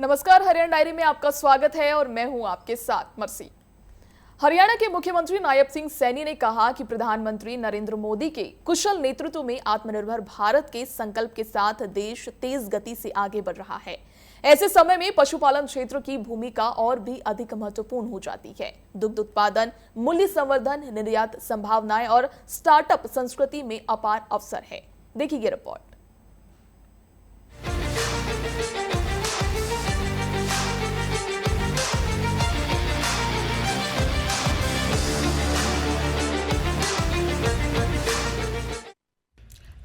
नमस्कार, हरियाणा डायरी में आपका स्वागत है और मैं हूं आपके साथ मर्सी। हरियाणा के मुख्यमंत्री नायब सिंह सैनी ने कहा कि प्रधानमंत्री नरेंद्र मोदी के कुशल नेतृत्व में आत्मनिर्भर भारत के संकल्प के साथ देश तेज गति से आगे बढ़ रहा है। ऐसे समय में पशुपालन क्षेत्र की भूमिका और भी अधिक महत्वपूर्ण हो जाती है। दुग्ध उत्पादन, मूल्य संवर्धन, निर्यात संभावनाएं और स्टार्टअप संस्कृति में अपार अवसर है। देखिए ये रिपोर्ट।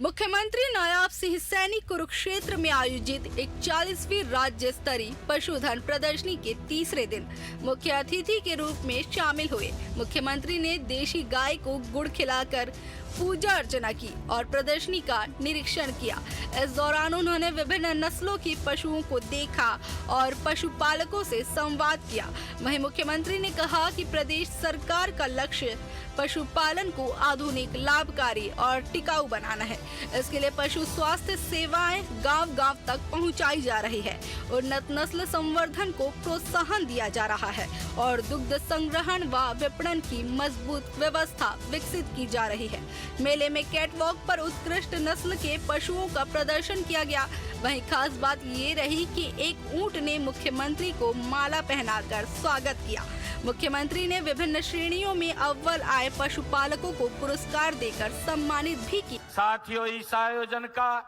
मुख्यमंत्री नायब सिंह सैनी कुरुक्षेत्र में आयोजित 41वीं राज्य स्तरीय पशुधन प्रदर्शनी के तीसरे दिन मुख्य अतिथि के रूप में शामिल हुए। मुख्यमंत्री ने देशी गाय को गुड़ खिलाकर पूजा अर्चना की और प्रदर्शनी का निरीक्षण किया। इस दौरान उन्होंने विभिन्न नस्लों के पशुओं को देखा और पशुपालकों से संवाद किया। वहीं मुख्यमंत्री ने कहा कि प्रदेश सरकार का लक्ष्य पशुपालन को आधुनिक, लाभकारी और टिकाऊ बनाना है। इसके लिए पशु स्वास्थ्य सेवाएं गांव-गांव तक पहुंचाई जा रही है। उन्नत नस्ल संवर्धन को प्रोत्साहन दिया जा रहा है और दुग्ध संग्रहण व विपणन की मजबूत व्यवस्था विकसित की जा रही है। मेले में कैटवॉक पर उत्कृष्ट नस्ल के पशुओं का प्रदर्शन किया गया। वहीं खास बात ये रही कि एक ऊंट ने मुख्यमंत्री को माला पहनाकर स्वागत किया। मुख्यमंत्री ने विभिन्न श्रेणियों में अव्वल आए पशुपालकों को पुरस्कार देकर सम्मानित भी किया। साथियों, इस आयोजन का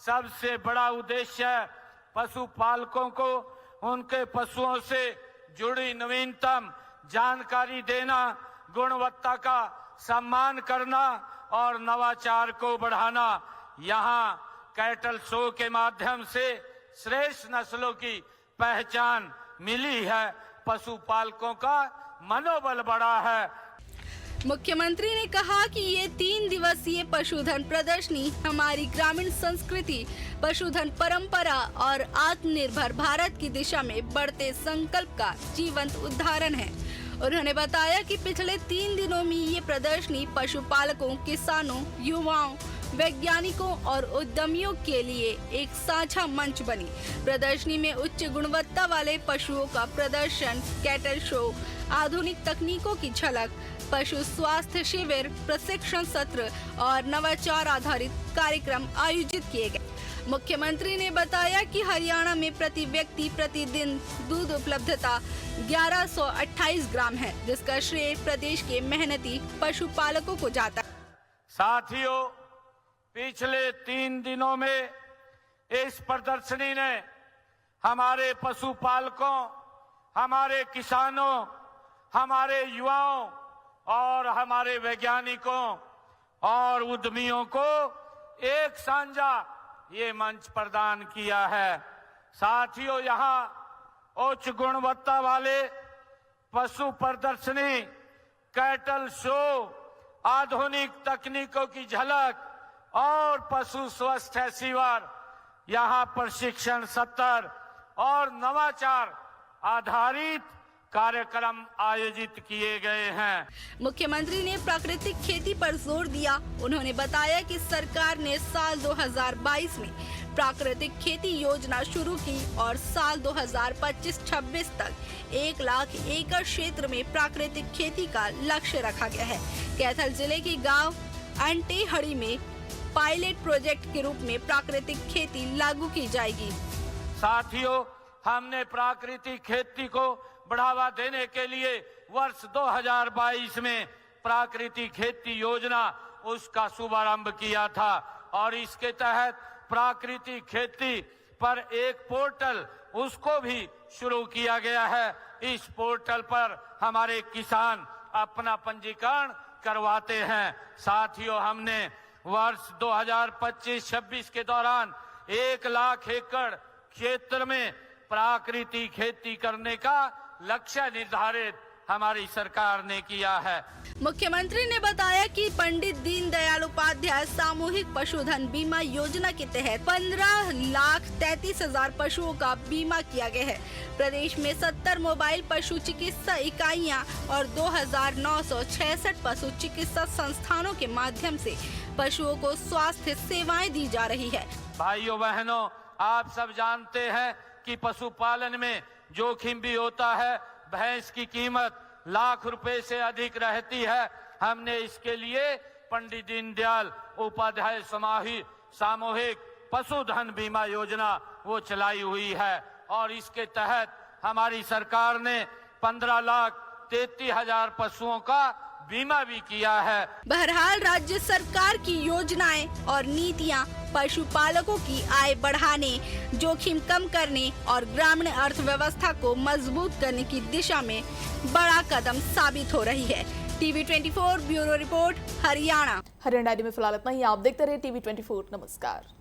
सबसे बड़ा उद्देश्य पशुपालकों को उनके पशुओं से जुड़ी नवीनतम जानकारी देना, गुणवत्ता का सम्मान करना और नवाचार को बढ़ाना। यहाँ कैटल शो के माध्यम से श्रेष्ठ नस्लों की पहचान मिली है। पशुपालकों का मनोबल बढ़ा है। मुख्यमंत्री ने कहा कि ये 3 दिवसीय पशुधन प्रदर्शनी हमारी ग्रामीण संस्कृति, पशुधन परंपरा और आत्मनिर्भर भारत की दिशा में बढ़ते संकल्प का जीवंत उदाहरण है। उन्होंने बताया कि पिछले 3 दिनों में ये प्रदर्शनी पशुपालकों, किसानों, युवाओं, वैज्ञानिकों और उद्यमियों के लिए एक साझा मंच बनी। प्रदर्शनी में उच्च गुणवत्ता वाले पशुओं का प्रदर्शन, कैटल शो, आधुनिक तकनीकों की झलक, पशु स्वास्थ्य शिविर, प्रशिक्षण सत्र और नवाचार आधारित कार्यक्रम आयोजित किए गए। मुख्यमंत्री ने बताया कि हरियाणा में प्रति व्यक्ति प्रतिदिन दूध उपलब्धता 1128 ग्राम है, जिसका श्रेय प्रदेश के मेहनती पशुपालकों को जाता है। साथियों, पिछले 3 दिनों में इस प्रदर्शनी ने हमारे पशुपालकों, हमारे किसानों, हमारे युवाओं और हमारे वैज्ञानिकों और उद्यमियों को एक साझा ये मंच प्रदान किया है। साथियों, यहाँ उच्च गुणवत्ता वाले पशु प्रदर्शनी, कैटल शो, आधुनिक तकनीकों की झलक और पशु स्वास्थ्य शिविर, यहाँ प्रशिक्षण सत्र और नवाचार आधारित कार्यक्रम आयोजित किए गए हैं। मुख्यमंत्री ने प्राकृतिक खेती पर जोर दिया। उन्होंने बताया कि सरकार ने साल 2022 में प्राकृतिक खेती योजना शुरू की और साल 2025-26 तक 1 लाख एकड़ क्षेत्र में प्राकृतिक खेती का लक्ष्य रखा गया है। कैथल जिले के गांव अंटेहड़ी में पायलट प्रोजेक्ट के रूप में प्राकृतिक खेती लागू की जाएगी। साथियों, हमने प्राकृतिक खेती को बढ़ावा देने के लिए वर्ष 2022 में प्राकृतिक खेती योजना उसका शुभारंभ किया था और इसके तहत प्राकृतिक खेती पर एक पोर्टल उसको भी शुरू किया गया है। इस पोर्टल पर हमारे किसान अपना पंजीकरण करवाते हैं। साथियों, हमने वर्ष 2025-26 के दौरान 1 लाख एकड़ क्षेत्र में प्राकृतिक खेती करने का लक्ष्य निर्धारित हमारी सरकार ने किया है। मुख्यमंत्री ने बताया कि पंडित दीनदयाल उपाध्याय सामूहिक पशुधन बीमा योजना के तहत 15,33,000 पशुओं का बीमा किया गया है। प्रदेश में 70 मोबाइल पशु चिकित्सा इकाइयां और 2,966 पशु चिकित्सा संस्थानों के माध्यम से पशुओं को स्वास्थ्य सेवाएं दी जा रही है। भाइयों बहनों, आप सब जानते हैं जबकि पशुपालन में जोखिम भी होता है। भैंस की कीमत लाख रुपए से अधिक रहती है। हमने इसके लिए पंडित दीनदयाल उपाध्याय सामूहिक पशुधन बीमा योजना वो चलाई हुई है और इसके तहत हमारी सरकार ने 15,33,000 पशुओं का बीमा भी किया है। बहरहाल राज्य सरकार की योजनाएं और नीतियां पशुपालकों की आय बढ़ाने, जोखिम कम करने और ग्रामीण अर्थव्यवस्था को मजबूत करने की दिशा में बड़ा कदम साबित हो रही है। TV 24 bureau report, Haryana. Haryana diary में फिलहाल इतना ही। आप देखते रहे टीवी 24। नमस्कार।